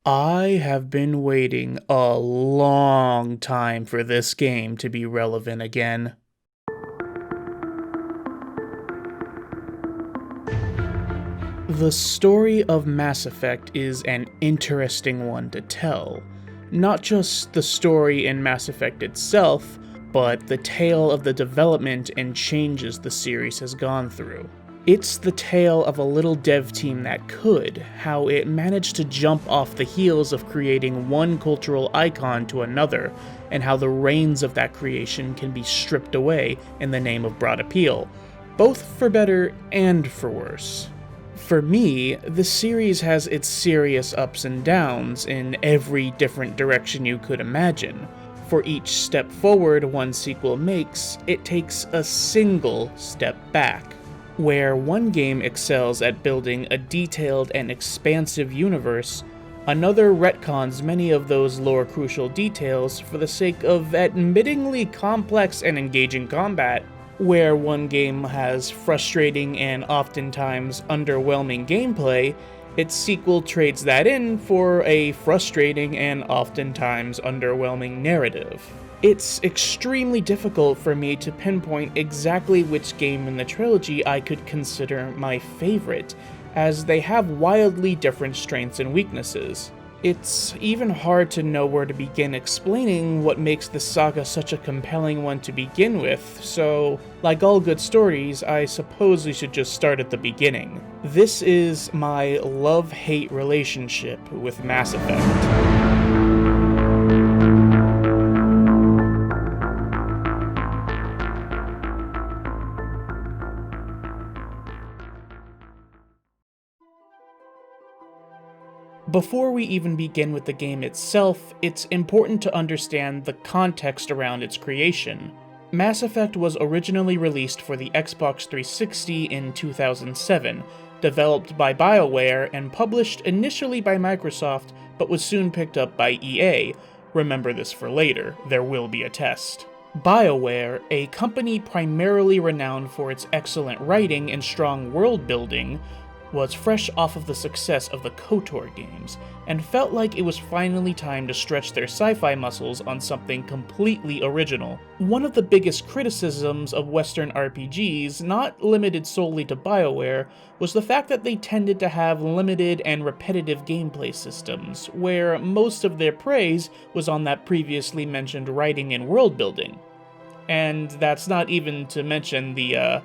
I have been waiting a long time for this game to be relevant again. The story of Mass Effect is an interesting one to tell. Not just the story in Mass Effect itself, but the tale of the development and changes the series has gone through. It's the tale of a little dev team that could, how it managed to jump off the heels of creating one cultural icon to another, and how the reins of that creation can be stripped away in the name of broad appeal, both for better and for worse. For me, the series has its serious ups and downs in every different direction you could imagine. For each step forward one sequel makes, it takes a single step back. Where one game excels at building a detailed and expansive universe, another retcons many of those lore-crucial details for the sake of admittingly complex and engaging combat. Where one game has frustrating and oftentimes underwhelming gameplay, its sequel trades that in for a frustrating and oftentimes underwhelming narrative. It's extremely difficult for me to pinpoint exactly which game in the trilogy I could consider my favorite, as they have wildly different strengths and weaknesses. It's even hard to know where to begin explaining what makes the saga such a compelling one to begin with, so, like all good stories, I suppose we should just start at the beginning. This is my love-hate relationship with Mass Effect. Before we even begin with the game itself, it's important to understand the context around its creation. Mass Effect was originally released for the Xbox 360 in 2007, developed by BioWare and published initially by Microsoft, but was soon picked up by EA. Remember this for later, there will be a test. BioWare, a company primarily renowned for its excellent writing and strong world building, was fresh off of the success of the KOTOR games, and felt like it was finally time to stretch their sci-fi muscles on something completely original. One of the biggest criticisms of Western RPGs, not limited solely to BioWare, was the fact that they tended to have limited and repetitive gameplay systems, where most of their praise was on that previously mentioned writing and world building. And that's not even to mention the,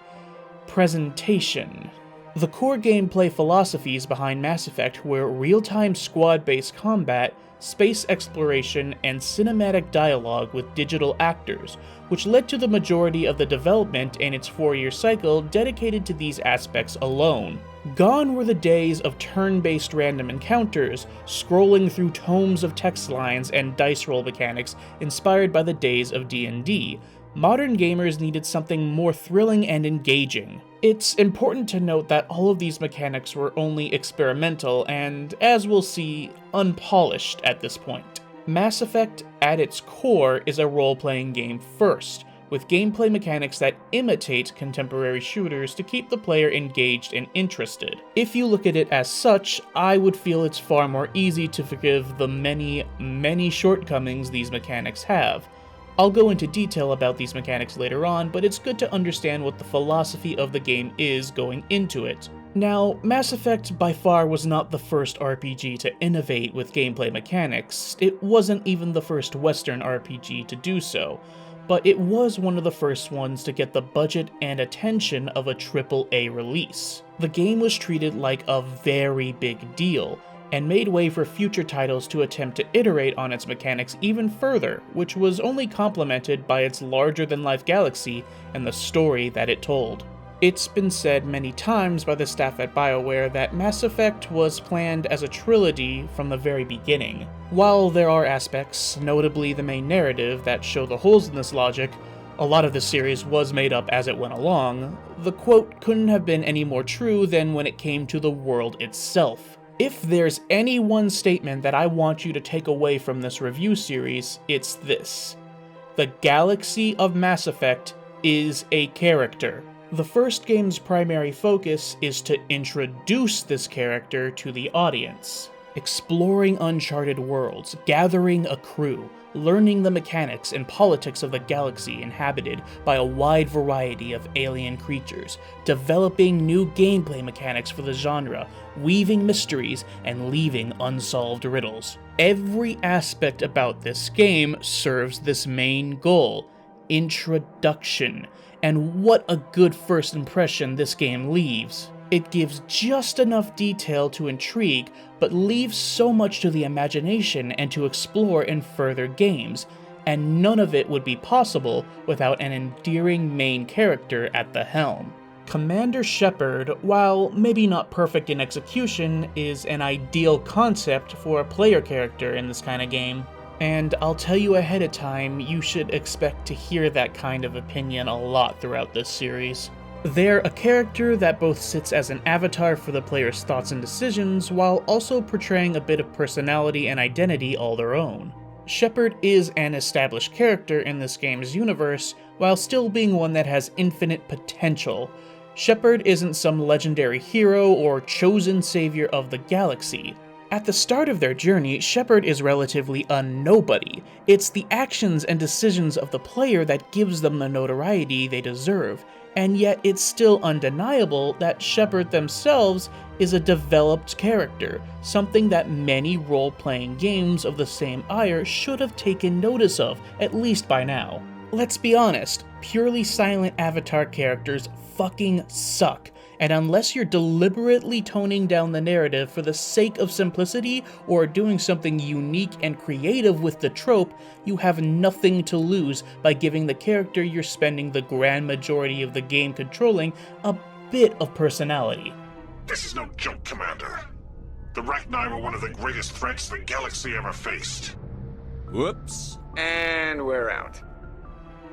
presentation. The core gameplay philosophies behind Mass Effect were real-time squad-based combat, space exploration, and cinematic dialogue with digital actors, which led to the majority of the development and its 4-year cycle dedicated to these aspects alone. Gone were the days of turn-based random encounters, scrolling through tomes of text lines and dice roll mechanics inspired by the days of D&D. Modern gamers needed something more thrilling and engaging. It's important to note that all of these mechanics were only experimental and, as we'll see, unpolished at this point. Mass Effect, at its core, is a role-playing game first, with gameplay mechanics that imitate contemporary shooters to keep the player engaged and interested. If you look at it as such, I would feel it's far more easy to forgive the many shortcomings these mechanics have. I'll go into detail about these mechanics later on, but it's good to understand what the philosophy of the game is going into it. Now, Mass Effect by far was not the first RPG to innovate with gameplay mechanics. It wasn't even the first Western RPG to do so, but it was one of the first ones to get the budget and attention of a AAA release. The game was treated like a very big deal, and made way for future titles to attempt to iterate on its mechanics even further, which was only complemented by its larger-than-life galaxy and the story that it told. It's been said many times by the staff at BioWare that Mass Effect was planned as a trilogy from the very beginning. While there are aspects, notably the main narrative, that show the holes in this logic, a lot of the series was made up as it went along. The quote couldn't have been any more true than when it came to the world itself. If there's any one statement that I want you to take away from this review series, it's this: the galaxy of Mass Effect is a character. The first game's primary focus is to introduce this character to the audience. exploring uncharted worlds, gathering a crew, learning the mechanics and politics of the galaxy inhabited by a wide variety of alien creatures, developing new gameplay mechanics for the genre, weaving mysteries, and leaving unsolved riddles. Every aspect about this game serves this main goal: introduction. And what a good first impression this game leaves. It gives just enough detail to intrigue, but leaves so much to the imagination and to explore in further games, and none of it would be possible without an endearing main character at the helm. Commander Shepard, while maybe not perfect in execution, is an ideal concept for a player character in this kind of game. And I'll tell you ahead of time, you should expect to hear that kind of opinion a lot throughout this series. They're a character that both sits as an avatar for the player's thoughts and decisions, while also portraying a bit of personality and identity all their own. Shepard is an established character in this game's universe, while still being one that has infinite potential. Shepard isn't some legendary hero or chosen savior of the galaxy. At the start of their journey, Shepard is relatively a nobody. It's the actions and decisions of the player that gives them the notoriety they deserve, and yet it's still undeniable that Shepard themselves is a developed character, something that many role-playing games of the same ire should have taken notice of, at least by now. Let's be honest, purely silent avatar characters fucking suck. And unless you're deliberately toning down the narrative for the sake of simplicity or doing something unique and creative with the trope, you have nothing to lose by giving the character you're spending the grand majority of the game controlling a bit of personality. This is no joke, Commander. The Rachni were one of the greatest threats the galaxy ever faced. Whoops. And we're out.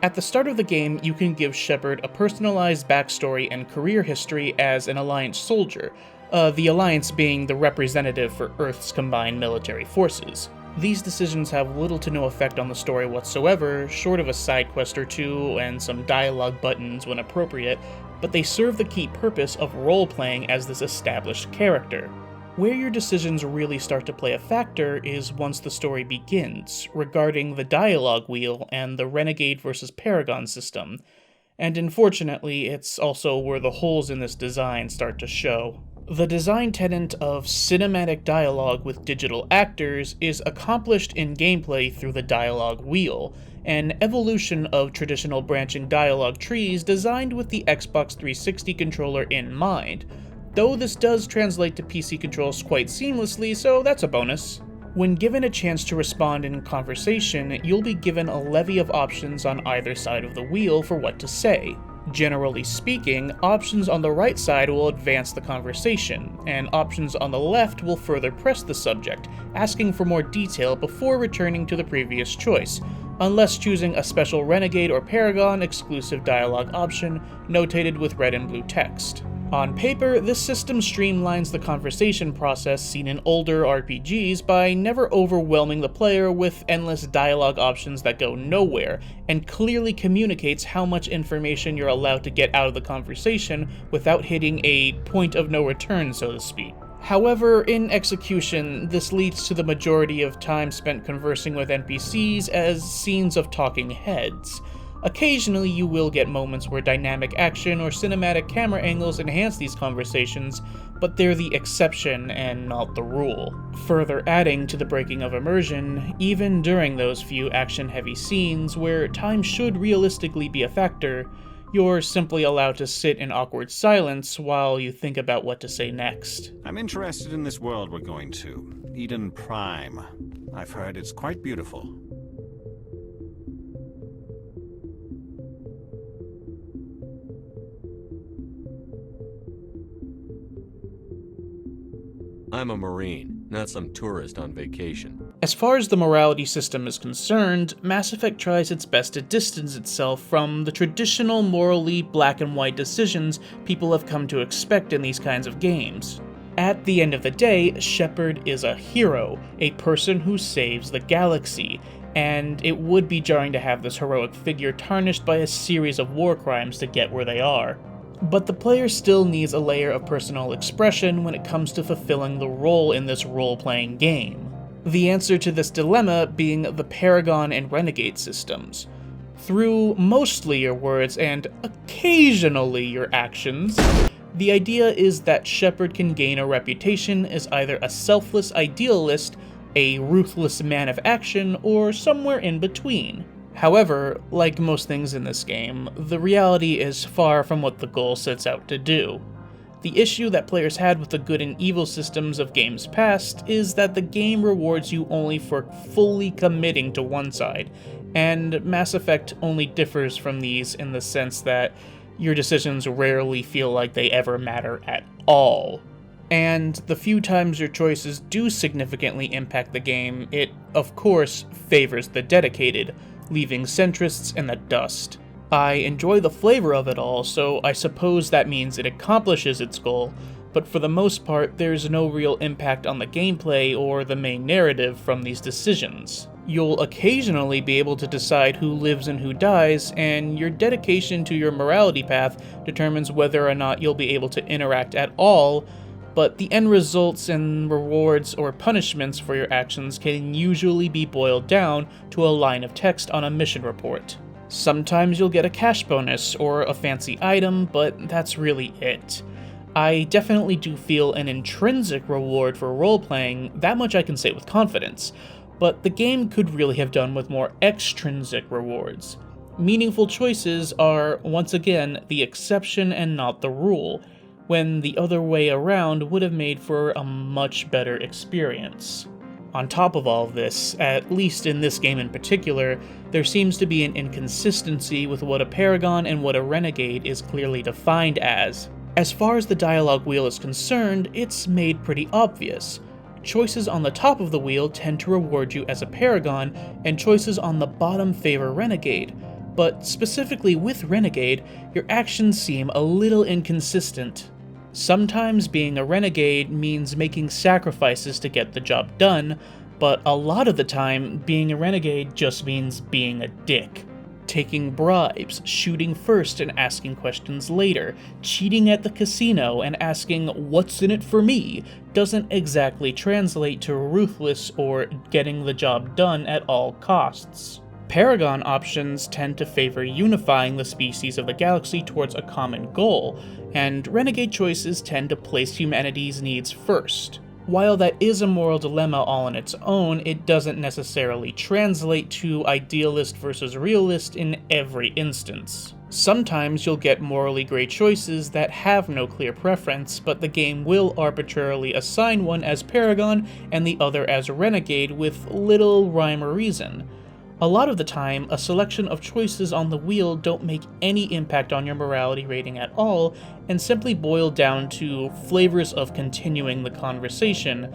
At the start of the game, you can give Shepard a personalized backstory and career history as an Alliance soldier, the Alliance being the representative for Earth's combined military forces. These decisions have little to no effect on the story whatsoever, short of a side quest or two and some dialogue buttons when appropriate, but they serve the key purpose of role-playing as this established character. Where your decisions really start to play a factor is once the story begins, regarding the dialogue wheel and the Renegade versus Paragon system, and unfortunately it's also where the holes in this design start to show. The design tenet of cinematic dialogue with digital actors is accomplished in gameplay through the dialogue wheel, an evolution of traditional branching dialogue trees designed with the Xbox 360 controller in mind, though this does translate to PC controls quite seamlessly, so that's a bonus. When given a chance to respond in conversation, you'll be given a levy of options on either side of the wheel for what to say. Generally speaking, options on the right side will advance the conversation, and options on the left will further press the subject, asking for more detail before returning to the previous choice, unless choosing a special Renegade or Paragon exclusive dialogue option notated with red and blue text. On paper, this system streamlines the conversation process seen in older RPGs by never overwhelming the player with endless dialogue options that go nowhere, and clearly communicates how much information you're allowed to get out of the conversation without hitting a point of no return, so to speak. However, in execution, this leads to the majority of time spent conversing with NPCs as scenes of talking heads. Occasionally, you will get moments where dynamic action or cinematic camera angles enhance these conversations, but they're the exception and not the rule. Further adding to the breaking of immersion, even during those few action-heavy scenes where time should realistically be a factor, you're simply allowed to sit in awkward silence while you think about what to say next. I'm interested in this world we're going to, Eden Prime. I've heard it's quite beautiful. I'm a Marine, not some tourist on vacation. As far as the morality system is concerned, Mass Effect tries its best to distance itself from the traditional morally black and white decisions people have come to expect in these kinds of games. At the end of the day, Shepard is a hero, a person who saves the galaxy, and it would be jarring to have this heroic figure tarnished by a series of war crimes to get where they are. But the player still needs a layer of personal expression when it comes to fulfilling the role in this role-playing game. The answer to this dilemma being the Paragon and Renegade systems. Through mostly your words and occasionally your actions, the idea is that Shepard can gain a reputation as either a selfless idealist, a ruthless man of action, or somewhere in between. However, like most things in this game, the reality is far from what the goal sets out to do. The issue that players had with the good and evil systems of games past is that the game rewards you only for fully committing to one side, and Mass Effect only differs from these in the sense that your decisions rarely feel like they ever matter at all. And the few times your choices do significantly impact the game, it, of course, favors the dedicated, leaving centrists in the dust. I enjoy the flavor of it all, so I suppose that means it accomplishes its goal, but for the most part, there's no real impact on the gameplay or the main narrative from these decisions. You'll occasionally be able to decide who lives and who dies, and your dedication to your morality path determines whether or not you'll be able to interact at all, but the end results and rewards or punishments for your actions can usually be boiled down to a line of text on a mission report. Sometimes you'll get a cash bonus or a fancy item, but that's really it. I definitely do feel an intrinsic reward for role-playing, that much I can say with confidence, but the game could really have done with more extrinsic rewards. Meaningful choices are, once again, the exception and not the rule, when the other way around would have made for a much better experience. On top of all of this, at least in this game in particular, there seems to be an inconsistency with what a Paragon and what a Renegade is clearly defined as. As far as the dialogue wheel is concerned, it's made pretty obvious. Choices on the top of the wheel tend to reward you as a Paragon, and choices on the bottom favor Renegade. But specifically with Renegade, your actions seem a little inconsistent. Sometimes being a Renegade means making sacrifices to get the job done, but a lot of the time, being a Renegade just means being a dick. Taking bribes, shooting first and asking questions later, cheating at the casino and asking what's in it for me doesn't exactly translate to ruthless or getting the job done at all costs. Paragon options tend to favor unifying the species of the galaxy towards a common goal, and Renegade choices tend to place humanity's needs first. While that is a moral dilemma all on its own, it doesn't necessarily translate to idealist versus realist in every instance. Sometimes you'll get morally gray choices that have no clear preference, but the game will arbitrarily assign one as Paragon and the other as Renegade with little rhyme or reason. A lot of the time, a selection of choices on the wheel don't make any impact on your morality rating at all, and simply boil down to flavors of continuing the conversation,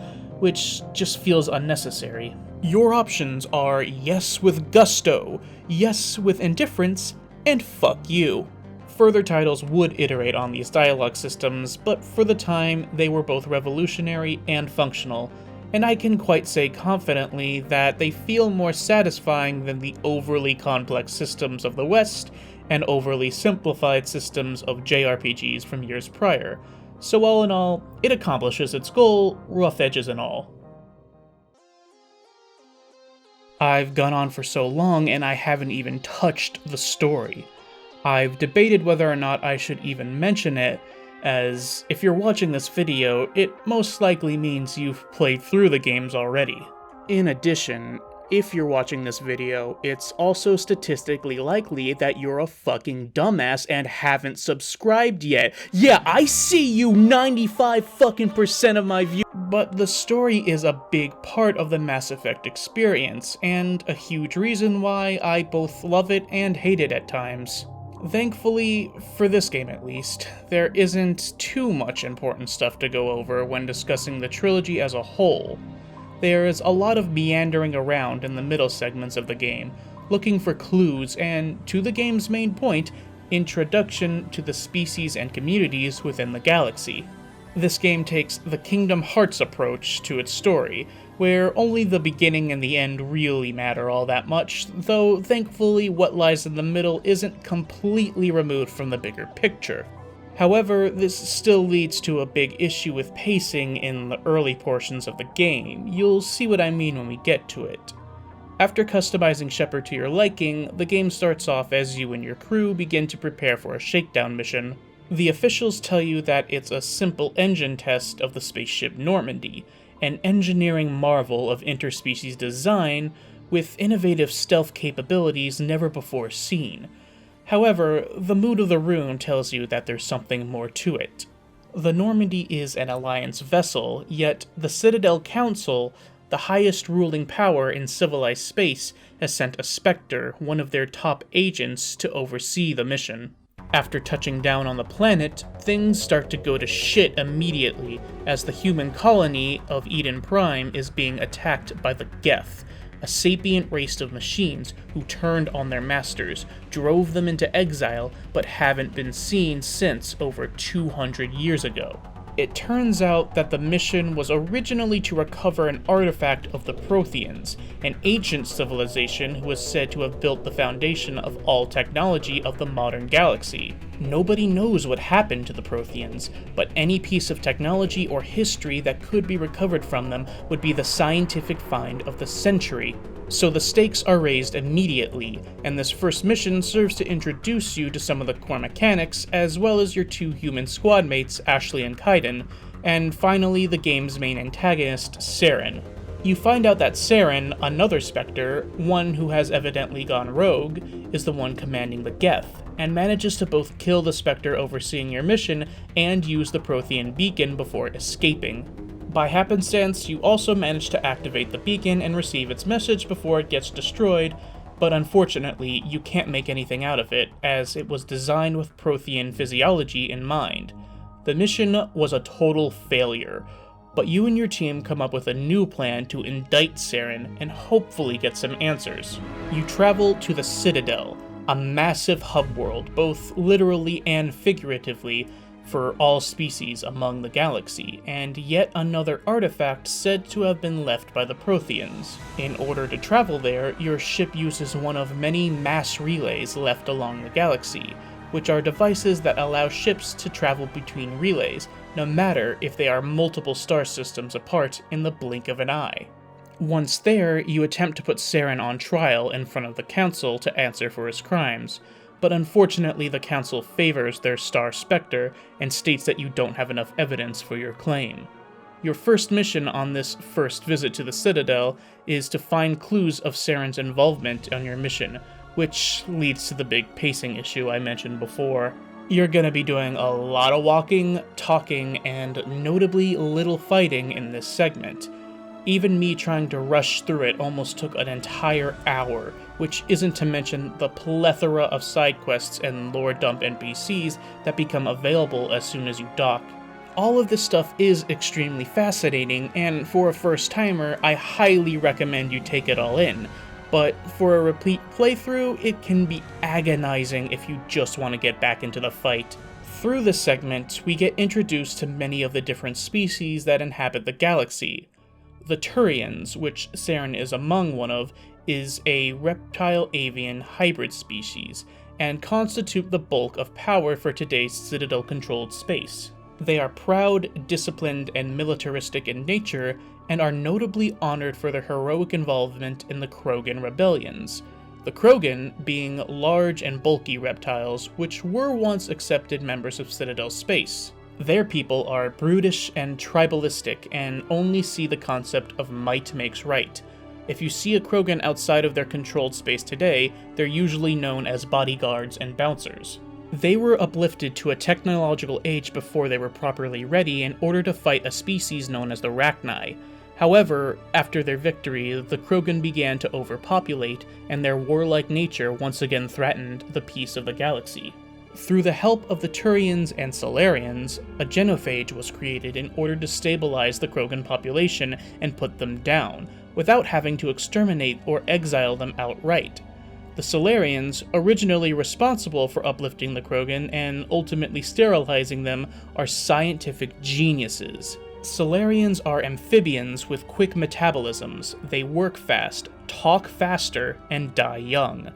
which just feels unnecessary. Your options are yes with gusto, yes with indifference, and fuck you. Further titles would iterate on these dialogue systems, but for the time, they were both revolutionary and functional, and I can quite say confidently that they feel more satisfying than the overly complex systems of the West and overly simplified systems of JRPGs from years prior. So all in all, it accomplishes its goal, rough edges and all. I've gone on for so long and I haven't even touched the story. I've debated whether or not I should even mention it, as if you're watching this video, it most likely means you've played through the games already. In addition, if you're watching this video, it's also statistically likely that you're a fucking dumbass and haven't subscribed yet. Yeah, I see you 95% of my views. But the story is a big part of the Mass Effect experience, and a huge reason why I both love it and hate it at times. Thankfully, for this game at least, there isn't too much important stuff to go over when discussing the trilogy as a whole. There's a lot of meandering around in the middle segments of the game, looking for clues and, to the game's main point, introduction to the species and communities within the galaxy. This game takes the Kingdom Hearts approach to its story, where only the beginning and the end really matter all that much, though thankfully what lies in the middle isn't completely removed from the bigger picture. However, this still leads to a big issue with pacing in the early portions of the game. You'll see what I mean when we get to it. After customizing Shepard to your liking, the game starts off as you and your crew begin to prepare for a shakedown mission. The officials tell you that it's a simple engine test of the spaceship Normandy, an engineering marvel of interspecies design with innovative stealth capabilities never before seen. However, the mood of the room tells you that there's something more to it. The Normandy is an Alliance vessel, yet the Citadel Council, the highest ruling power in civilized space, has sent a Spectre, one of their top agents, to oversee the mission. After touching down on the planet, things start to go to shit immediately as the human colony of Eden Prime is being attacked by the Geth, a sapient race of machines who turned on their masters, drove them into exile, but haven't been seen since over 200 years ago. It turns out that the mission was originally to recover an artifact of the Protheans, an ancient civilization who is said to have built the foundation of all technology of the modern galaxy. Nobody knows what happened to the Protheans, but any piece of technology or history that could be recovered from them would be the scientific find of the century. So the stakes are raised immediately, and this first mission serves to introduce you to some of the core mechanics, as well as your two human squad mates, Ashley and Kaiden, and finally the game's main antagonist, Saren. You find out that Saren, another Spectre, one who has evidently gone rogue, is the one commanding the Geth, and manages to both kill the Spectre overseeing your mission and use the Prothean beacon before escaping. By happenstance, you also manage to activate the beacon and receive its message before it gets destroyed, but unfortunately, you can't make anything out of it, as it was designed with Prothean physiology in mind. The mission was a total failure, but you and your team come up with a new plan to indict Saren and hopefully get some answers. You travel to the Citadel, a massive hub world, both literally and figuratively, for all species among the galaxy, and yet another artifact said to have been left by the Protheans. In order to travel there, your ship uses one of many mass relays left along the galaxy, which are devices that allow ships to travel between relays, no matter if they are multiple star systems apart in the blink of an eye. Once there, you attempt to put Saren on trial in front of the Council to answer for his crimes, but unfortunately the Council favors their star Spectre and states that you don't have enough evidence for your claim. Your first mission on this first visit to the Citadel is to find clues of Saren's involvement on your mission, which leads to the big pacing issue I mentioned before. You're gonna be doing a lot of walking, talking, and notably little fighting in this segment. Even me trying to rush through it almost took an entire hour, which isn't to mention the plethora of side quests and lore dump NPCs that become available as soon as you dock. All of this stuff is extremely fascinating, and for a first-timer, I highly recommend you take it all in, but for a repeat playthrough, it can be agonizing if you just want to get back into the fight. Through this segment, we get introduced to many of the different species that inhabit the galaxy. The Turians, which Saren is among one of, is a reptile-avian hybrid species, and constitute the bulk of power for today's Citadel-controlled space. They are proud, disciplined, and militaristic in nature, and are notably honored for their heroic involvement in the Krogan rebellions. The Krogan being large and bulky reptiles, which were once accepted members of Citadel space. Their people are brutish and tribalistic, and only see the concept of might makes right. If you see a Krogan outside of their controlled space today, they're usually known as bodyguards and bouncers. They were uplifted to a technological age before they were properly ready in order to fight a species known as the Rachni. However, after their victory, the Krogan began to overpopulate, and their warlike nature once again threatened the peace of the galaxy. Through the help of the Turians and Solarians, a genophage was created in order to stabilize the Krogan population and put them down, without having to exterminate or exile them outright. The Solarians, originally responsible for uplifting the Krogan and ultimately sterilizing them, are scientific geniuses. Solarians are amphibians with quick metabolisms. They work fast, talk faster, and die young.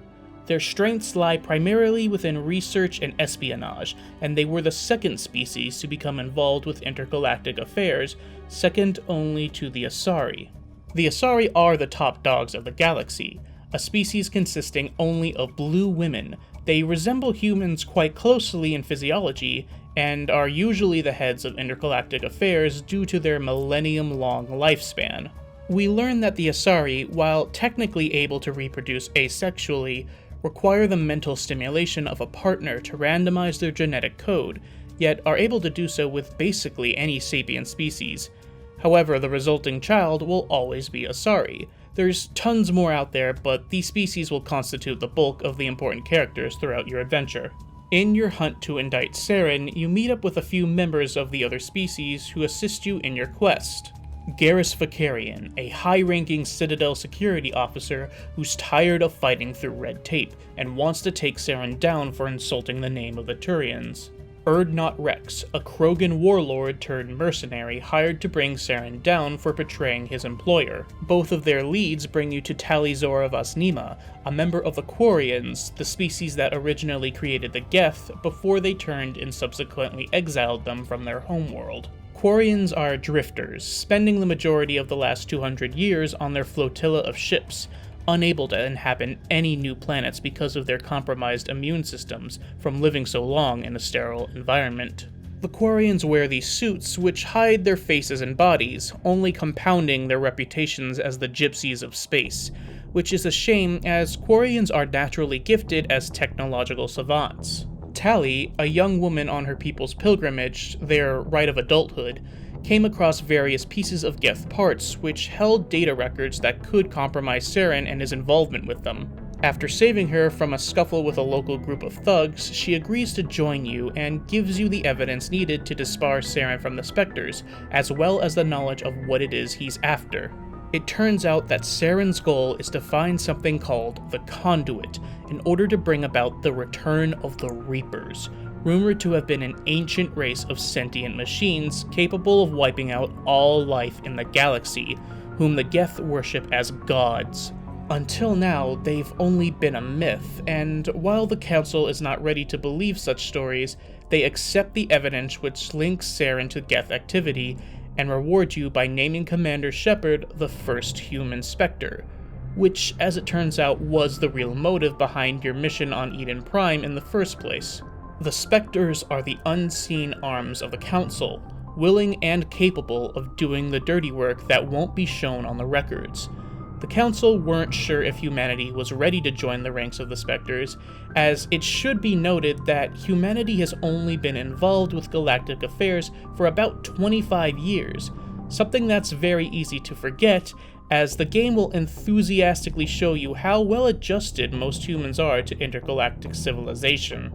Their strengths lie primarily within research and espionage, and they were the second species to become involved with intergalactic affairs, second only to the Asari. The Asari are the top dogs of the galaxy, a species consisting only of blue women. They resemble humans quite closely in physiology, and are usually the heads of intergalactic affairs due to their millennium-long lifespan. We learn that the Asari, while technically able to reproduce asexually, require the mental stimulation of a partner to randomize their genetic code, yet are able to do so with basically any sapient species. However, the resulting child will always be Asari. There's tons more out there, but these species will constitute the bulk of the important characters throughout your adventure. In your hunt to indict Saren, you meet up with a few members of the other species who assist you in your quest. Garrus Vakarian, a high-ranking Citadel security officer who's tired of fighting through red tape and wants to take Saren down for insulting the name of the Turians. Erdnot Rex, a Krogan warlord turned mercenary hired to bring Saren down for betraying his employer. Both of their leads bring you to Talizor Vasnima, a member of the Quarians, the species that originally created the Geth before they turned and subsequently exiled them from their homeworld. Quarians are drifters, spending the majority of the last 200 years on their flotilla of ships, unable to inhabit any new planets because of their compromised immune systems from living so long in a sterile environment. The Quarians wear these suits which hide their faces and bodies, only compounding their reputations as the gypsies of space, which is a shame as Quarians are naturally gifted as technological savants. Tali, a young woman on her people's pilgrimage, their rite of adulthood, came across various pieces of Geth parts which held data records that could compromise Saren and his involvement with them. After saving her from a scuffle with a local group of thugs, she agrees to join you and gives you the evidence needed to disbar Saren from the Spectres, as well as the knowledge of what it is he's after. It turns out that Saren's goal is to find something called the Conduit in order to bring about the return of the Reapers, rumored to have been an ancient race of sentient machines capable of wiping out all life in the galaxy, whom the Geth worship as gods. Until now, they've only been a myth, and while the Council is not ready to believe such stories, they accept the evidence which links Saren to Geth activity and reward you by naming Commander Shepard the first human Spectre, which, as it turns out, was the real motive behind your mission on Eden Prime in the first place. The Spectres are the unseen arms of the Council, willing and capable of doing the dirty work that won't be shown on the records. The Council weren't sure if humanity was ready to join the ranks of the Spectres, as it should be noted that humanity has only been involved with galactic affairs for about 25 years, something that's very easy to forget, as the game will enthusiastically show you how well adjusted most humans are to intergalactic civilization.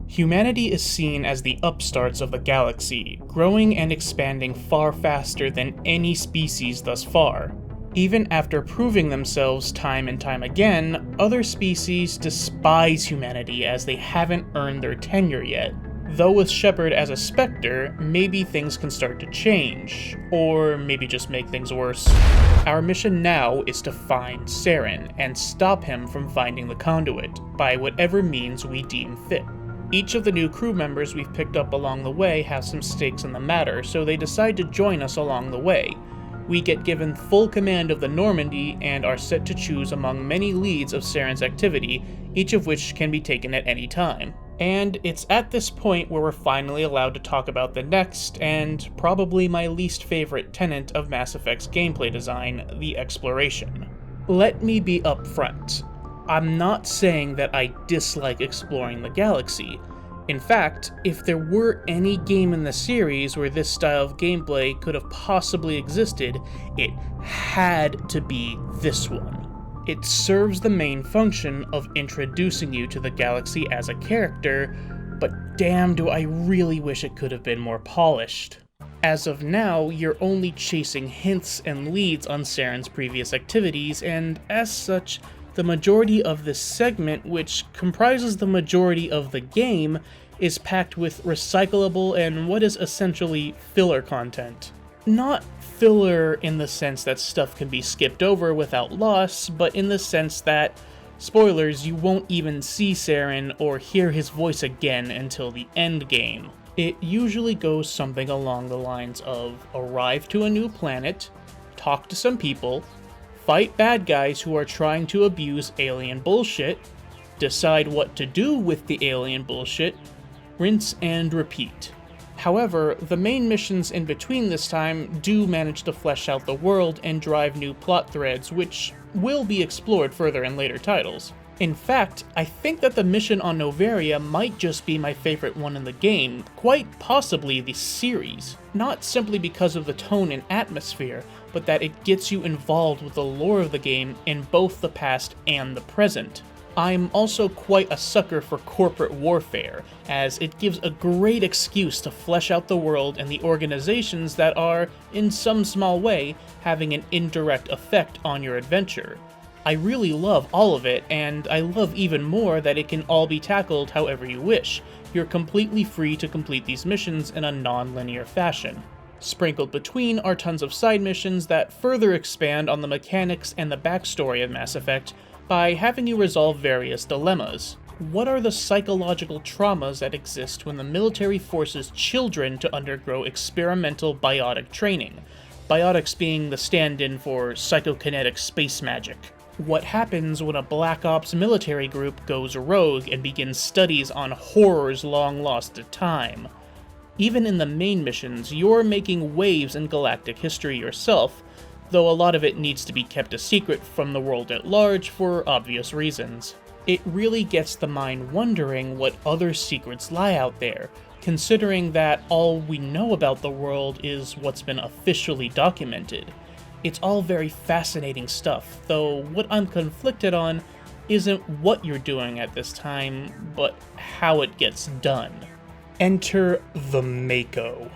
Humanity is seen as the upstarts of the galaxy, growing and expanding far faster than any species thus far. Even after proving themselves time and time again, other species despise humanity as they haven't earned their tenure yet. Though with Shepard as a Spectre, maybe things can start to change, or maybe just make things worse. Our mission now is to find Saren and stop him from finding the Conduit, by whatever means we deem fit. Each of the new crew members we've picked up along the way has some stakes in the matter, so they decide to join us along the way. We get given full command of the Normandy and are set to choose among many leads of Saren's activity, each of which can be taken at any time. And it's at this point where we're finally allowed to talk about the next, and probably my least favorite tenet of Mass Effect's gameplay design, the exploration. Let me be upfront. I'm not saying that I dislike exploring the galaxy. In fact, if there were any game in the series where this style of gameplay could have possibly existed, it had to be this one. It serves the main function of introducing you to the galaxy as a character, but damn do I really wish it could have been more polished. As of now, you're only chasing hints and leads on Saren's previous activities, and as such, the majority of this segment, which comprises the majority of the game, is packed with recyclable and what is essentially filler content. Not filler in the sense that stuff can be skipped over without loss, but in the sense that Spoilers, you won't even see Saren or hear his voice again until the end game. It usually goes something along the lines of arrive to a new planet, talk to some people, fight bad guys who are trying to abuse alien bullshit, decide what to do with the alien bullshit, rinse and repeat. However, the main missions in between this time do manage to flesh out the world and drive new plot threads, which will be explored further in later titles. In fact, I think that the mission on Noveria might just be my favorite one in the game, quite possibly the series. Not simply because of the tone and atmosphere, but that it gets you involved with the lore of the game in both the past and the present. I'm also quite a sucker for corporate warfare, as it gives a great excuse to flesh out the world and the organizations that are, in some small way, having an indirect effect on your adventure. I really love all of it, and I love even more that it can all be tackled however you wish. You're completely free to complete these missions in a non-linear fashion. Sprinkled between are tons of side missions that further expand on the mechanics and the backstory of Mass Effect by having you resolve various dilemmas. What are the psychological traumas that exist when the military forces children to undergo experimental biotic training? Biotics being the stand-in for psychokinetic space magic. What happens when a Black Ops military group goes rogue and begins studies on horrors long lost to time? Even in the main missions, you're making waves in galactic history yourself, though a lot of it needs to be kept a secret from the world at large for obvious reasons. It really gets the mind wondering what other secrets lie out there, considering that all we know about the world is what's been officially documented. It's all very fascinating stuff, though what I'm conflicted on isn't what you're doing at this time, but how it gets done. Enter the Mako.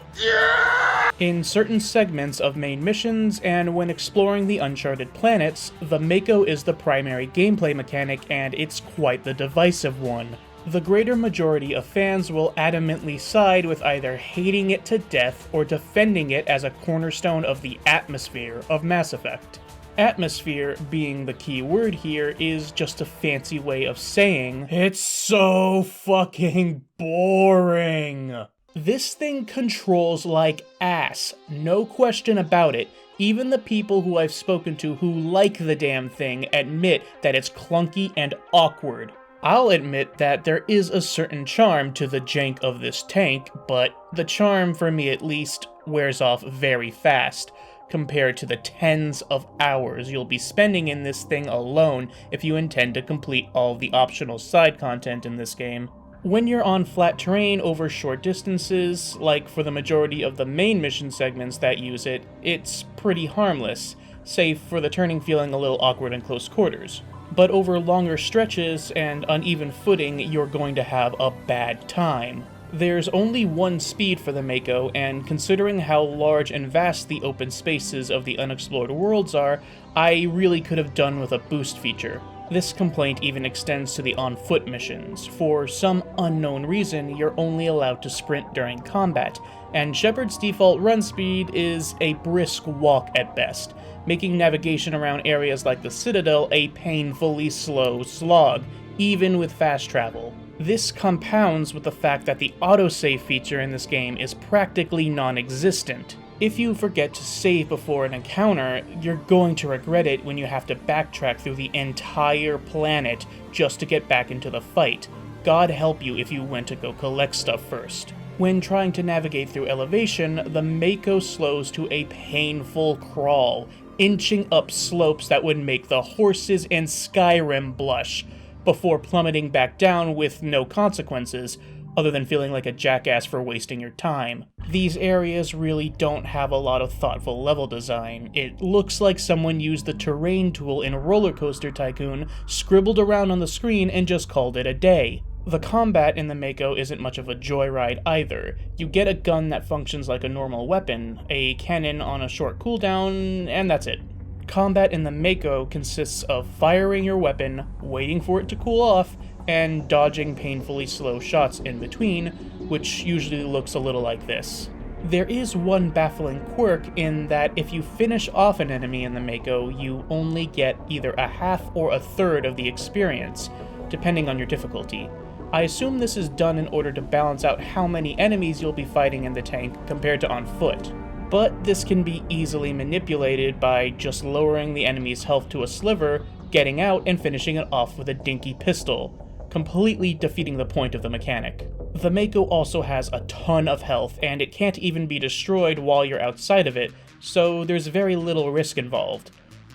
In certain segments of main missions, and when exploring the uncharted planets, the Mako is the primary gameplay mechanic, and it's quite the divisive one. The greater majority of fans will adamantly side with either hating it to death or defending it as a cornerstone of the atmosphere of Mass Effect. Atmosphere, being the key word here, is just a fancy way of saying, it's so fucking boring. This thing controls like ass, no question about it. Even the people who I've spoken to who like the damn thing admit that it's clunky and awkward. I'll admit that there is a certain charm to the jank of this tank, but the charm, for me at least, wears off very fast, compared to the tens of hours you'll be spending in this thing alone if you intend to complete all the optional side content in this game. When you're on flat terrain over short distances, like for the majority of the main mission segments that use it, it's pretty harmless, save for the turning feeling a little awkward in close quarters. But over longer stretches and uneven footing, you're going to have a bad time. There's only one speed for the Mako, and considering how large and vast the open spaces of the unexplored worlds are, I really could have done with a boost feature. This complaint even extends to the on-foot missions. For some unknown reason, you're only allowed to sprint during combat, and Shepard's default run speed is a brisk walk at best, making navigation around areas like the Citadel a painfully slow slog, even with fast travel. This compounds with the fact that the autosave feature in this game is practically non-existent. If you forget to save before an encounter, you're going to regret it when you have to backtrack through the entire planet just to get back into the fight. God help you if you went to go collect stuff first. When trying to navigate through elevation, the Mako slows to a painful crawl, inching up slopes that would make the horses in Skyrim blush, before plummeting back down with no consequences, other than feeling like a jackass for wasting your time. These areas really don't have a lot of thoughtful level design. It looks like someone used the terrain tool in Roller Coaster Tycoon, scribbled around on the screen, and just called it a day. The combat in the Mako isn't much of a joyride either. You get a gun that functions like a normal weapon, a cannon on a short cooldown, and that's it. Combat in the Mako consists of firing your weapon, waiting for it to cool off, and dodging painfully slow shots in between, which usually looks a little like this. There is one baffling quirk in that if you finish off an enemy in the Mako, you only get either a half or a third of the experience, depending on your difficulty. I assume this is done in order to balance out how many enemies you'll be fighting in the tank compared to on foot. But this can be easily manipulated by just lowering the enemy's health to a sliver, getting out, and finishing it off with a dinky pistol, completely defeating the point of the mechanic. The Mako also has a ton of health, and it can't even be destroyed while you're outside of it, so there's very little risk involved.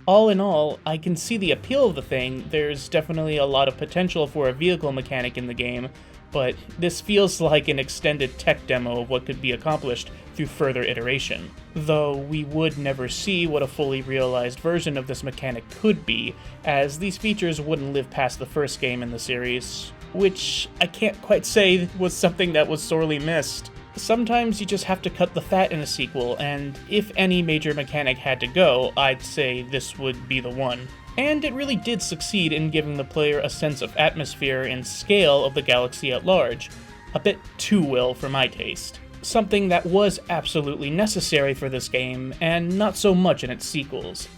All in all, I can see the appeal of the thing. There's definitely a lot of potential for a vehicle mechanic in the game, but this feels like an extended tech demo of what could be accomplished through further iteration. Though we would never see what a fully realized version of this mechanic could be, as these features wouldn't live past the first game in the series, which I can't quite say was something that was sorely missed. Sometimes you just have to cut the fat in a sequel, and if any major mechanic had to go, I'd say this would be the one. And it really did succeed in giving the player a sense of atmosphere and scale of the galaxy at large. A bit too well for my taste. Something that was absolutely necessary for this game, and not so much in its sequels.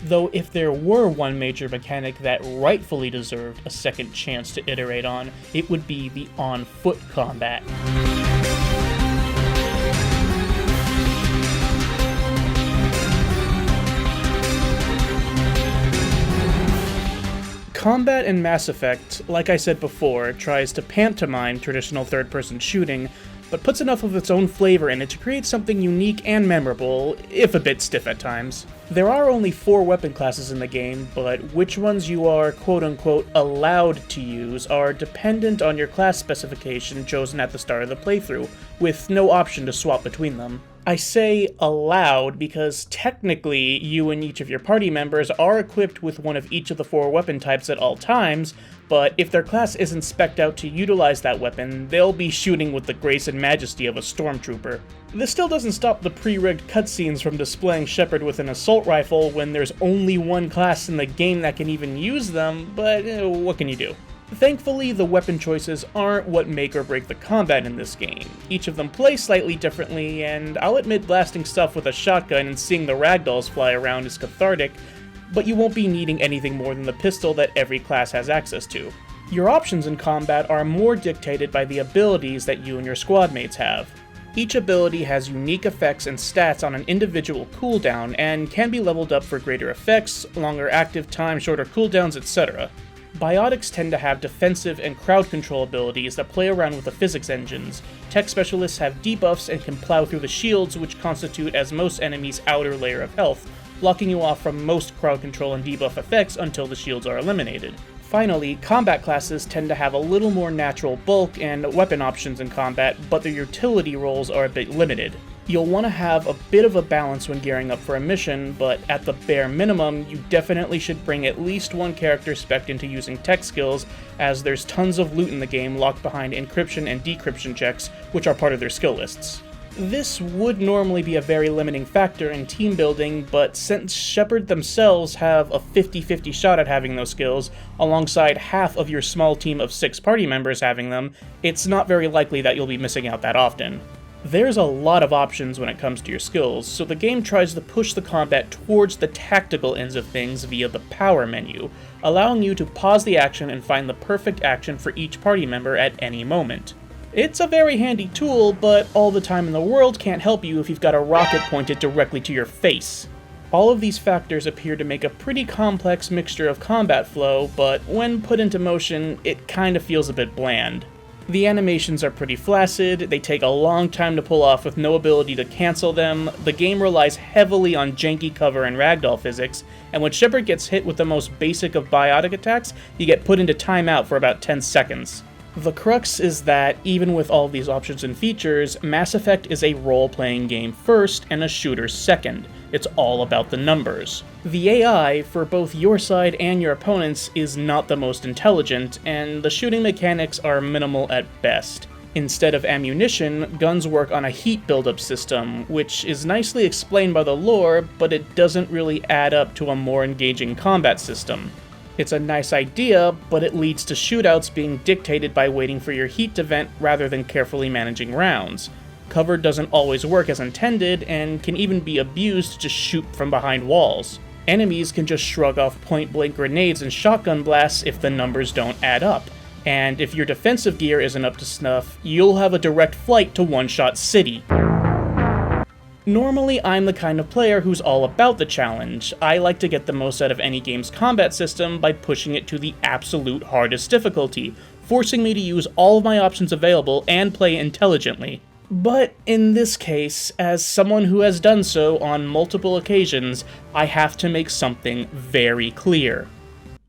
Though if there were one major mechanic that rightfully deserved a second chance to iterate on, it would be the on-foot combat. Combat in Mass Effect, like I said before, tries to pantomime traditional third-person shooting, but puts enough of its own flavor in it to create something unique and memorable, if a bit stiff at times. There are only 4 weapon classes in the game, but which ones you are quote-unquote allowed to use are dependent on your class specification chosen at the start of the playthrough, with no option to swap between them. I say allowed because technically you and each of your party members are equipped with one of each of the 4 weapon types at all times, but if their class isn't spec'd out to utilize that weapon, they'll be shooting with the grace and majesty of a stormtrooper. This still doesn't stop the pre-rigged cutscenes from displaying Shepard with an assault rifle when there's only one class in the game that can even use them, but what can you do? Thankfully, the weapon choices aren't what make or break the combat in this game. Each of them play slightly differently, and I'll admit blasting stuff with a shotgun and seeing the ragdolls fly around is cathartic, but you won't be needing anything more than the pistol that every class has access to. Your options in combat are more dictated by the abilities that you and your squad mates have. Each ability has unique effects and stats on an individual cooldown, and can be leveled up for greater effects, longer active time, shorter cooldowns, etc. Biotics tend to have defensive and crowd control abilities that play around with the physics engines. Tech specialists have debuffs and can plow through the shields, which constitute as most enemies' outer layer of health, blocking you off from most crowd control and debuff effects until the shields are eliminated. Finally, combat classes tend to have a little more natural bulk and weapon options in combat, but their utility roles are a bit limited. You'll want to have a bit of a balance when gearing up for a mission, but at the bare minimum, you definitely should bring at least one character spec'd into using tech skills, as there's tons of loot in the game locked behind encryption and decryption checks, which are part of their skill lists. This would normally be a very limiting factor in team building, but since Shepard themselves have a 50-50 shot at having those skills, alongside half of your small team of 6 party members having them, it's not very likely that you'll be missing out that often. There's a lot of options when it comes to your skills, so the game tries to push the combat towards the tactical ends of things via the power menu, allowing you to pause the action and find the perfect action for each party member at any moment. It's a very handy tool, but all the time in the world can't help you if you've got a rocket pointed directly to your face. All of these factors appear to make a pretty complex mixture of combat flow, but when put into motion, it kinda feels a bit bland. The animations are pretty flaccid, they take a long time to pull off with no ability to cancel them, the game relies heavily on janky cover and ragdoll physics, and when Shepard gets hit with the most basic of biotic attacks, you get put into timeout for about 10 seconds. The crux is that, even with all these options and features, Mass Effect is a role-playing game first and a shooter second. It's all about the numbers. The AI, for both your side and your opponents, is not the most intelligent, and the shooting mechanics are minimal at best. Instead of ammunition, guns work on a heat buildup system, which is nicely explained by the lore, but it doesn't really add up to a more engaging combat system. It's a nice idea, but it leads to shootouts being dictated by waiting for your heat to vent rather than carefully managing rounds. cover doesn't always work as intended and can even be abused to just shoot from behind walls. Enemies can just shrug off point-blank grenades and shotgun blasts if the numbers don't add up. And if your defensive gear isn't up to snuff, you'll have a direct flight to one-shot city. Normally, I'm the kind of player who's all about the challenge. I like to get the most out of any game's combat system by pushing it to the absolute hardest difficulty, forcing me to use all of my options available and play intelligently. But in this case, as someone who has done so on multiple occasions, I have to make something very clear.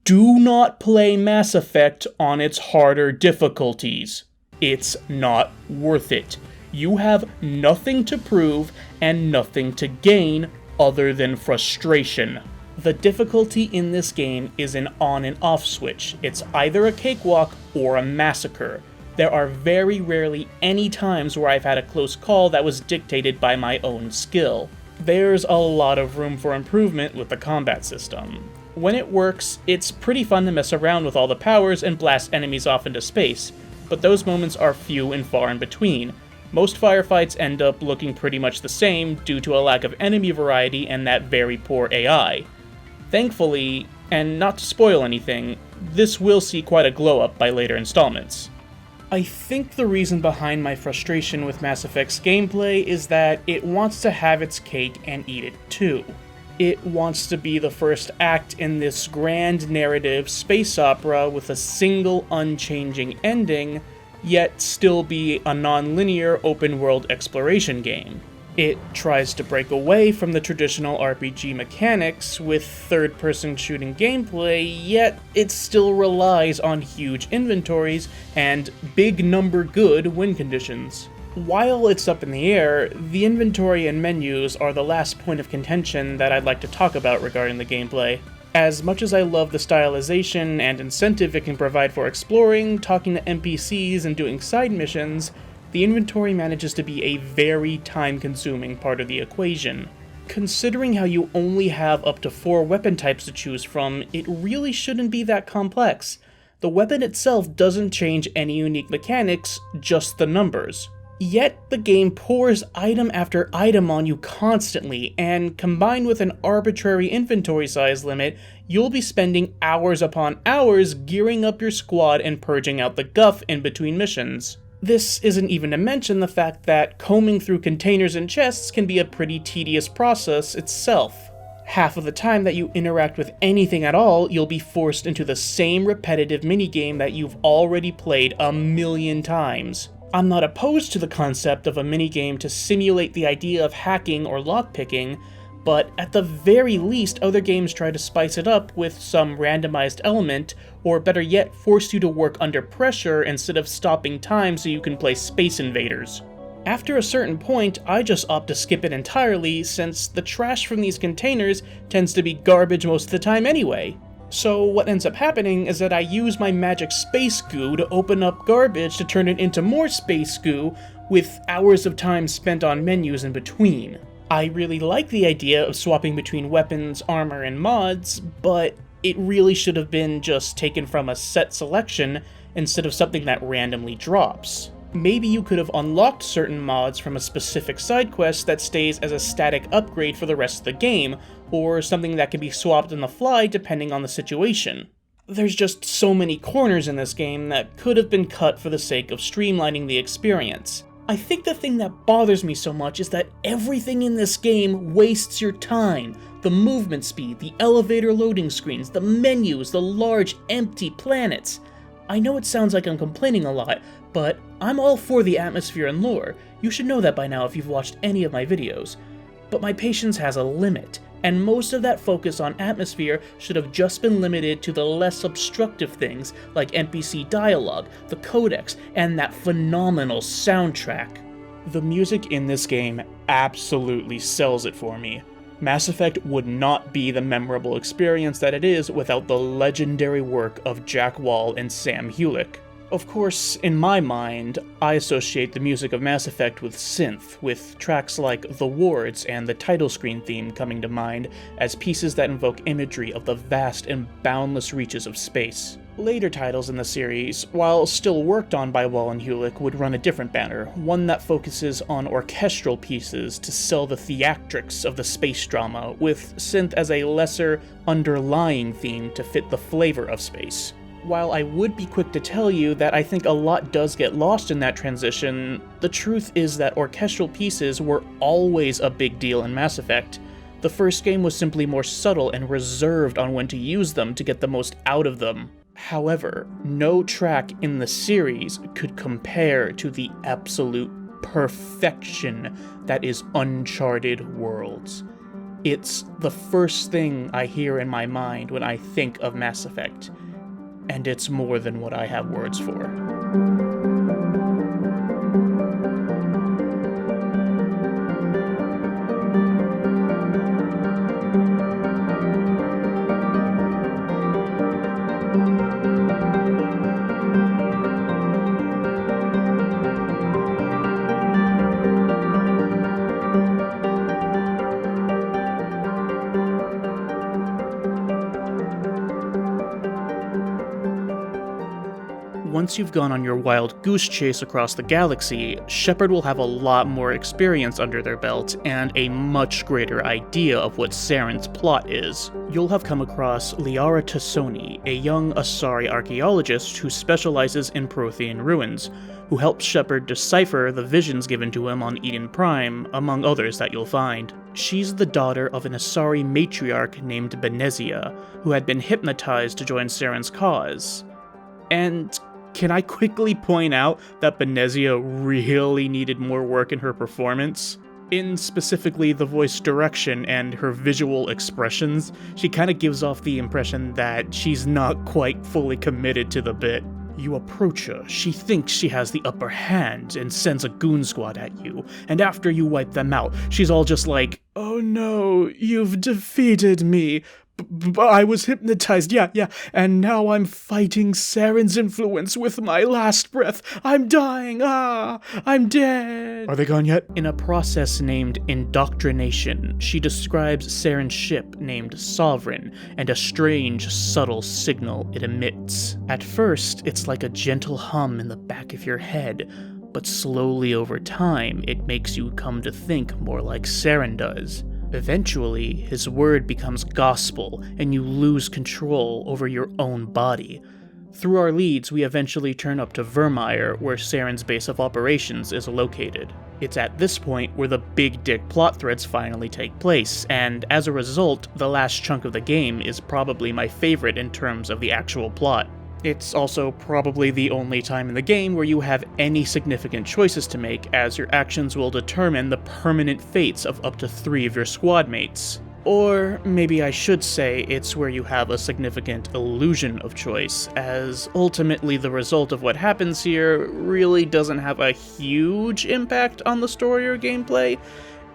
Do not play Mass Effect on its harder difficulties. It's not worth it. You have nothing to prove and nothing to gain other than frustration. The difficulty in this game is an on and off switch. It's either a cakewalk or a massacre. There are very rarely any times where I've had a close call that was dictated by my own skill. There's a lot of room for improvement with the combat system. When it works, it's pretty fun to mess around with all the powers and blast enemies off into space, but those moments are few and far in between. Most firefights end up looking pretty much the same due to a lack of enemy variety and that very poor AI. Thankfully, and not to spoil anything, this will see quite a glow-up by later installments. I think the reason behind my frustration with Mass Effect's gameplay is that it wants to have its cake and eat it too. It wants to be the first act in this grand narrative space opera with a single unchanging ending, yet still be a non-linear open-world exploration game. It tries to break away from the traditional RPG mechanics with third-person shooting gameplay, yet it still relies on huge inventories and big number good win conditions. While it's up in the air, the inventory and menus are the last point of contention that I'd like to talk about regarding the gameplay. As much as I love the stylization and incentive it can provide for exploring, talking to NPCs, and doing side missions, the inventory manages to be a very time-consuming part of the equation. Considering how you only have up to 4 weapon types to choose from, it really shouldn't be that complex. The weapon itself doesn't change any unique mechanics, just the numbers. Yet the game pours item after item on you constantly, and combined with an arbitrary inventory size limit, you'll be spending hours upon hours gearing up your squad and purging out the guff in between missions. This isn't even to mention the fact that combing through containers and chests can be a pretty tedious process itself. Half of the time that you interact with anything at all, you'll be forced into the same repetitive minigame that you've already played a million times. I'm not opposed to the concept of a minigame to simulate the idea of hacking or lockpicking, but at the very least other games try to spice it up with some randomized element, or better yet, force you to work under pressure instead of stopping time so you can play Space Invaders. After a certain point, I just opt to skip it entirely since the trash from these containers tends to be garbage most of the time anyway. So what ends up happening is that I use my magic space goo to open up garbage to turn it into more space goo, with hours of time spent on menus in between. I really like the idea of swapping between weapons, armor, and mods, but it really should have been just taken from a set selection instead of something that randomly drops. Maybe you could have unlocked certain mods from a specific side quest that stays as a static upgrade for the rest of the game, or something that can be swapped on the fly depending on the situation. There's just so many corners in this game that could have been cut for the sake of streamlining the experience. I think the thing that bothers me so much is that everything in this game wastes your time. The movement speed, the elevator loading screens, the menus, the large empty planets. I know it sounds like I'm complaining a lot, but I'm all for the atmosphere and lore. You should know that by now if you've watched any of my videos. But my patience has a limit, and most of that focus on atmosphere should have just been limited to the less obstructive things like NPC dialogue, the codex, and that phenomenal soundtrack. The music in this game absolutely sells it for me. Mass Effect would not be the memorable experience that it is without the legendary work of Jack Wall and Sam Hulick. Of course, in my mind, I associate the music of Mass Effect with synth, with tracks like The Wards and the title screen theme coming to mind as pieces that invoke imagery of the vast and boundless reaches of space. Later titles in the series, while still worked on by Wall and Hewlett, would run a different banner, one that focuses on orchestral pieces to sell the theatrics of the space drama, with synth as a lesser, underlying theme to fit the flavor of space. While I would be quick to tell you that I think a lot does get lost in that transition, the truth is that orchestral pieces were always a big deal in Mass Effect. The first game was simply more subtle and reserved on when to use them to get the most out of them. However, no track in the series could compare to the absolute perfection that is Uncharted Worlds. It's the first thing I hear in my mind when I think of Mass Effect, and it's more than what I have words for. Once you've gone on your wild goose chase across the galaxy, Shepard will have a lot more experience under their belt and a much greater idea of what Saren's plot is. You'll have come across Liara Tassoni, a young Asari archaeologist who specializes in Prothean ruins, who helps Shepard decipher the visions given to him on Eden Prime, among others that you'll find. She's the daughter of an Asari matriarch named Benezia, who had been hypnotized to join Saren's cause. And can I quickly point out that Benezia really needed more work in her performance? In specifically the voice direction and her visual expressions, she kinda gives off the impression that she's not quite fully committed to the bit. You approach her, she thinks she has the upper hand and sends a goon squad at you, and after you wipe them out, she's all just like, "Oh no, you've defeated me. I was hypnotized, yeah, and now I'm fighting Saren's influence with my last breath. I'm dying, I'm dead." Are they gone yet? In a process named indoctrination, she describes Saren's ship named Sovereign and a strange, subtle signal it emits. At first, it's like a gentle hum in the back of your head, but slowly over time, it makes you come to think more like Saren does. Eventually, his word becomes gospel, and you lose control over your own body. Through our leads, we eventually turn up to Vermeyer, where Saren's base of operations is located. It's at this point where the big dick plot threads finally take place, and as a result, the last chunk of the game is probably my favorite in terms of the actual plot. It's also probably the only time in the game where you have any significant choices to make, as your actions will determine the permanent fates of up to 3 of your squad mates. Or maybe I should say it's where you have a significant illusion of choice, as ultimately the result of what happens here really doesn't have a huge impact on the story or gameplay.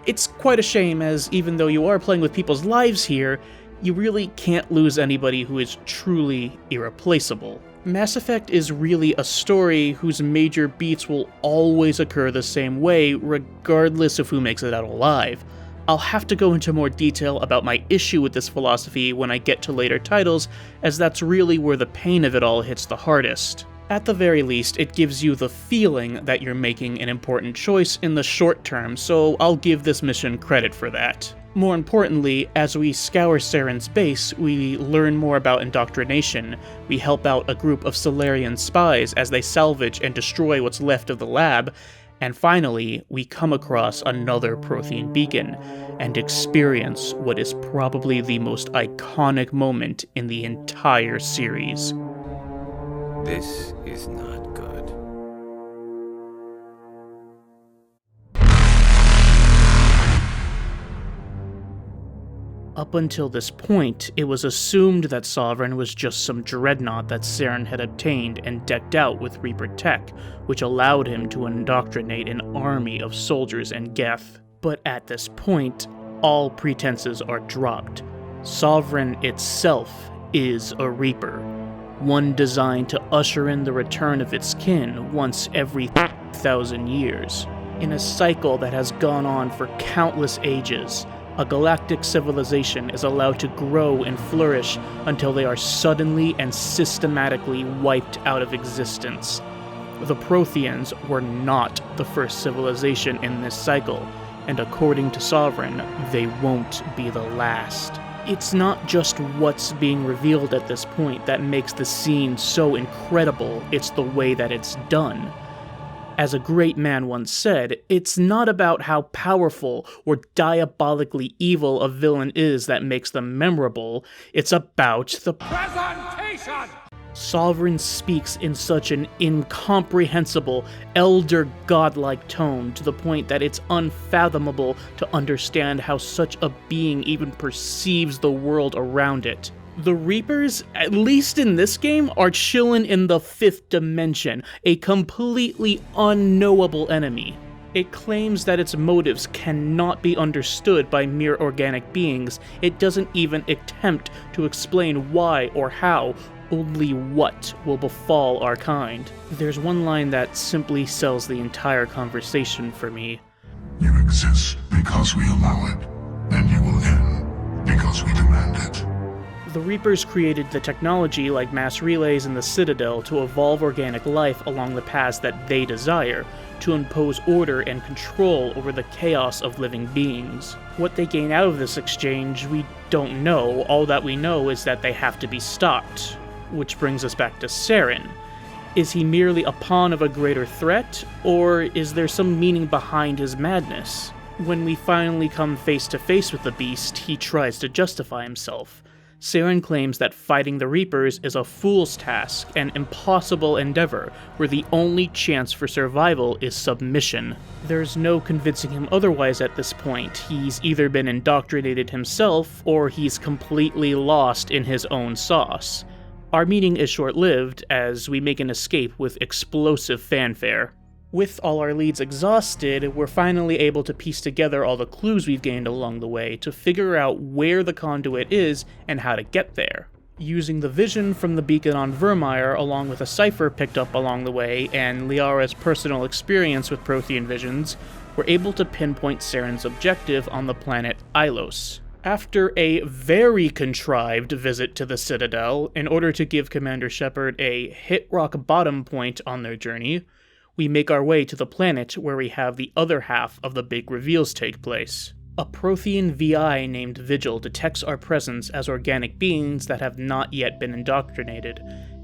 It's quite a shame, as even though you are playing with people's lives here, you really can't lose anybody who is truly irreplaceable. Mass Effect is really a story whose major beats will always occur the same way, regardless of who makes it out alive. I'll have to go into more detail about my issue with this philosophy when I get to later titles, as that's really where the pain of it all hits the hardest. At the very least, it gives you the feeling that you're making an important choice in the short term, so I'll give this mission credit for that. More importantly, as we scour Saren's base, we learn more about indoctrination, we help out a group of Salarian spies as they salvage and destroy what's left of the lab, and finally, we come across another Prothean beacon, and experience what is probably the most iconic moment in the entire series. This is not good. Up until this point, it was assumed that Sovereign was just some dreadnought that Saren had obtained and decked out with Reaper tech, which allowed him to indoctrinate an army of soldiers and Geth. But at this point, all pretenses are dropped. Sovereign itself is a Reaper, one designed to usher in the return of its kin once every 1,000 years. In a cycle that has gone on for countless ages, a galactic civilization is allowed to grow and flourish until they are suddenly and systematically wiped out of existence. The Protheans were not the first civilization in this cycle, and according to Sovereign, they won't be the last. It's not just what's being revealed at this point that makes the scene so incredible, it's the way that it's done. As a great man once said, it's not about how powerful or diabolically evil a villain is that makes them memorable, it's about the presentation! Sovereign speaks in such an incomprehensible, elder godlike tone to the point that it's unfathomable to understand how such a being even perceives the world around it. The Reapers, at least in this game, are chillin' in the 5th dimension, a completely unknowable enemy. It claims that its motives cannot be understood by mere organic beings. It doesn't even attempt to explain why or how, only what will befall our kind. There's one line that simply sells the entire conversation for me. You exist because we allow it, and you will end because we demand it. The Reapers created the technology like mass relays in the Citadel to evolve organic life along the paths that they desire, to impose order and control over the chaos of living beings. What they gain out of this exchange, we don't know. All that we know is that they have to be stopped. Which brings us back to Saren. Is he merely a pawn of a greater threat, or is there some meaning behind his madness? When we finally come face to face with the beast, he tries to justify himself. Saren claims that fighting the Reapers is a fool's task, an impossible endeavor, where the only chance for survival is submission. There's no convincing him otherwise at this point. He's either been indoctrinated himself, or he's completely lost in his own sauce. Our meeting is short-lived, as we make an escape with explosive fanfare. With all our leads exhausted, we're finally able to piece together all the clues we've gained along the way to figure out where the conduit is and how to get there. Using the vision from the beacon on Vermeyer along with a cipher picked up along the way and Liara's personal experience with Prothean visions, we're able to pinpoint Saren's objective on the planet Ilos. After a very contrived visit to the Citadel, in order to give Commander Shepard a hit rock bottom point on their journey, we make our way to the planet where we have the other half of the big reveals take place. A Prothean VI named Vigil detects our presence as organic beings that have not yet been indoctrinated,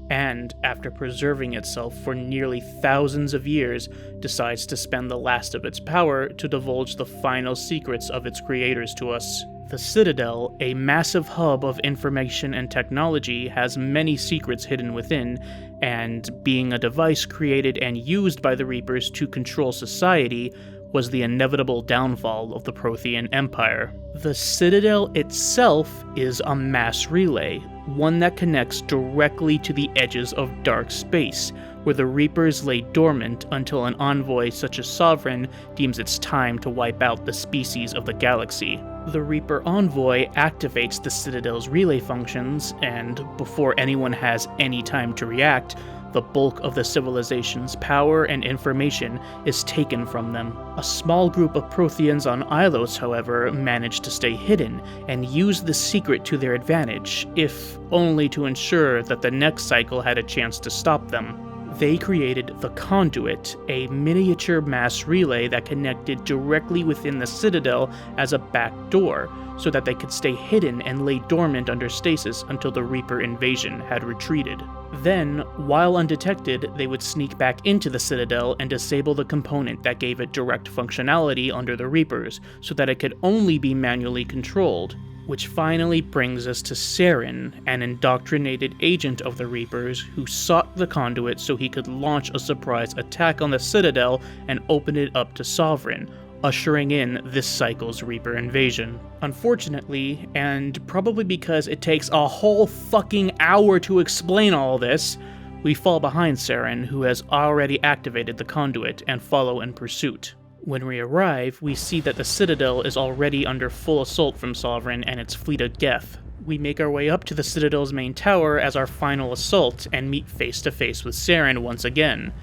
and, after preserving itself for nearly thousands of years, decides to spend the last of its power to divulge the final secrets of its creators to us. The Citadel, a massive hub of information and technology, has many secrets hidden within, and being a device created and used by the Reapers to control society, was the inevitable downfall of the Prothean Empire. The Citadel itself is a mass relay, one that connects directly to the edges of dark space, where the Reapers lay dormant until an envoy such as Sovereign deems it's time to wipe out the species of the galaxy. The Reaper Envoy activates the Citadel's relay functions, and before anyone has any time to react, the bulk of the civilization's power and information is taken from them. A small group of Protheans on Ilos, however, manage to stay hidden and use the secret to their advantage, if only to ensure that the next cycle had a chance to stop them. They created the Conduit, a miniature mass relay that connected directly within the Citadel as a back door, so that they could stay hidden and lay dormant under stasis until the Reaper invasion had retreated. Then, while undetected, they would sneak back into the Citadel and disable the component that gave it direct functionality under the Reapers, so that it could only be manually controlled. Which finally brings us to Saren, an indoctrinated agent of the Reapers who sought the Conduit so he could launch a surprise attack on the Citadel and open it up to Sovereign, ushering in this cycle's Reaper invasion. Unfortunately, and probably because it takes a whole fucking hour to explain all this, we fall behind Saren, who has already activated the Conduit, and follow in pursuit. When we arrive, we see that the Citadel is already under full assault from Sovereign and its fleet of death. We make our way up to the Citadel's main tower as our final assault and meet face to face with Saren once again.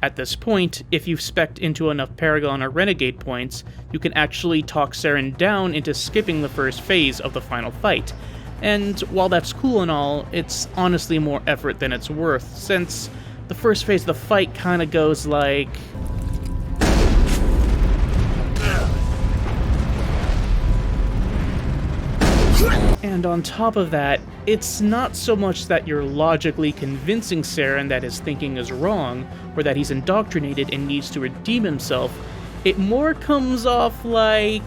At this point, if you've spec'd into enough Paragon or Renegade points, you can actually talk Saren down into skipping the first phase of the final fight. And while that's cool and all, it's honestly more effort than it's worth, since the first phase of the fight kinda goes like... And on top of that, it's not so much that you're logically convincing Saren that his thinking is wrong, or that he's indoctrinated and needs to redeem himself, it more comes off like...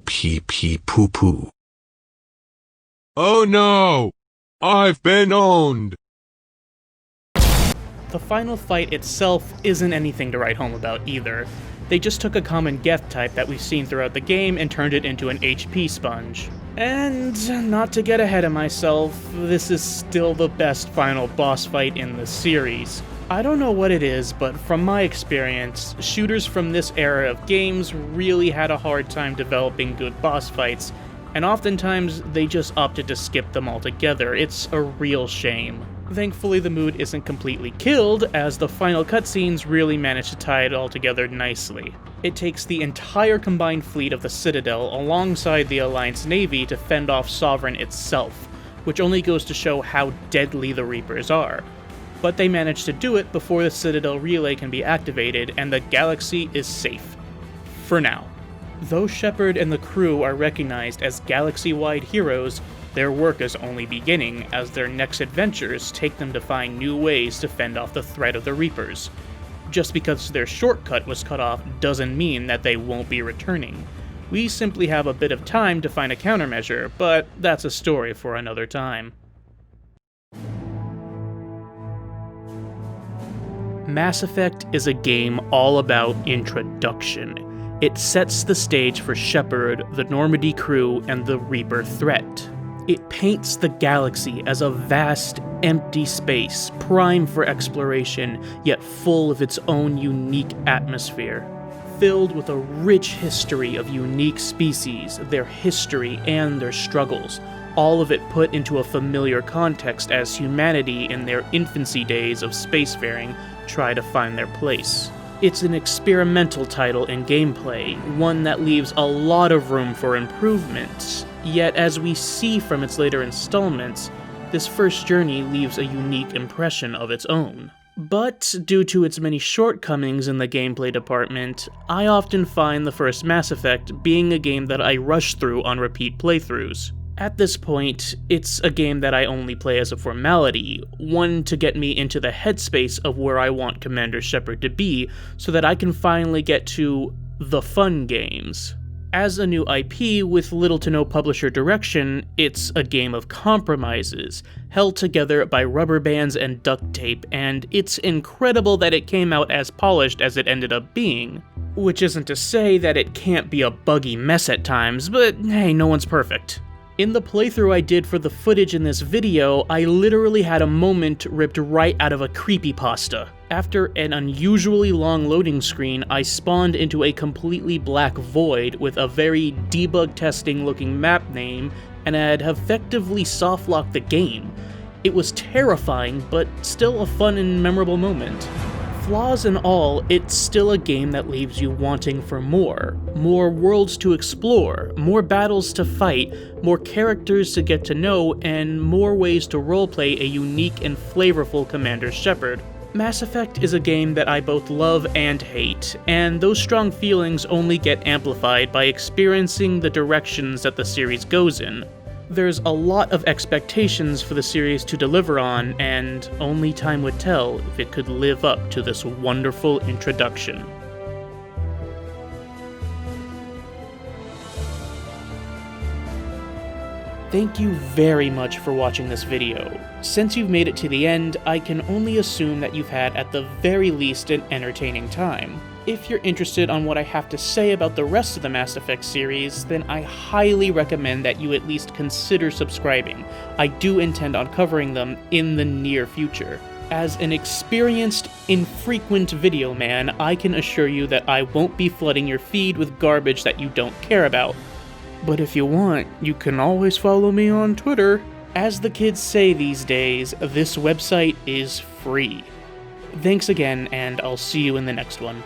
Pee pee poo poo. Oh no! I've been owned! The final fight itself isn't anything to write home about either. They just took a common Geth type that we've seen throughout the game and turned it into an HP sponge. And not to get ahead of myself, this is still the best final boss fight in the series. I don't know what it is, but from my experience, shooters from this era of games really had a hard time developing good boss fights, and oftentimes they just opted to skip them altogether. It's a real shame. Thankfully, the mood isn't completely killed, as the final cutscenes really manage to tie it all together nicely. It takes the entire combined fleet of the Citadel alongside the Alliance Navy to fend off Sovereign itself, which only goes to show how deadly the Reapers are. But they manage to do it before the Citadel relay can be activated, and the galaxy is safe. For now. Though Shepard and the crew are recognized as galaxy-wide heroes, their work is only beginning, as their next adventures take them to find new ways to fend off the threat of the Reapers. Just because their shortcut was cut off doesn't mean that they won't be returning. We simply have a bit of time to find a countermeasure, but that's a story for another time. Mass Effect is a game all about introduction. It sets the stage for Shepard, the Normandy crew, and the Reaper threat. It paints the galaxy as a vast, empty space, prime for exploration, yet full of its own unique atmosphere. Filled with a rich history of unique species, their history, and their struggles, all of it put into a familiar context as humanity in their infancy days of spacefaring try to find their place. It's an experimental title in gameplay, one that leaves a lot of room for improvements. Yet, as we see from its later installments, this first journey leaves a unique impression of its own. But, due to its many shortcomings in the gameplay department, I often find the first Mass Effect being a game that I rush through on repeat playthroughs. At this point, it's a game that I only play as a formality, one to get me into the headspace of where I want Commander Shepard to be, so that I can finally get to the fun games. As a new IP with little to no publisher direction, it's a game of compromises, held together by rubber bands and duct tape, and it's incredible that it came out as polished as it ended up being. Which isn't to say that it can't be a buggy mess at times, but hey, no one's perfect. In the playthrough I did for the footage in this video, I literally had a moment ripped right out of a creepypasta. After an unusually long loading screen, I spawned into a completely black void with a very debug testing looking map name, and had effectively softlocked the game. It was terrifying, but still a fun and memorable moment. Flaws and all, it's still a game that leaves you wanting for more. More worlds to explore, more battles to fight, more characters to get to know, and more ways to roleplay a unique and flavorful Commander Shepard. Mass Effect is a game that I both love and hate, and those strong feelings only get amplified by experiencing the directions that the series goes in. There's a lot of expectations for the series to deliver on, and only time would tell if it could live up to this wonderful introduction. Thank you very much for watching this video. Since you've made it to the end, I can only assume that you've had at the very least an entertaining time. If you're interested on what I have to say about the rest of the Mass Effect series, then I highly recommend that you at least consider subscribing. I do intend on covering them in the near future. As an experienced, infrequent video man, I can assure you that I won't be flooding your feed with garbage that you don't care about. But if you want, you can always follow me on Twitter. As the kids say these days, this website is free. Thanks again, and I'll see you in the next one.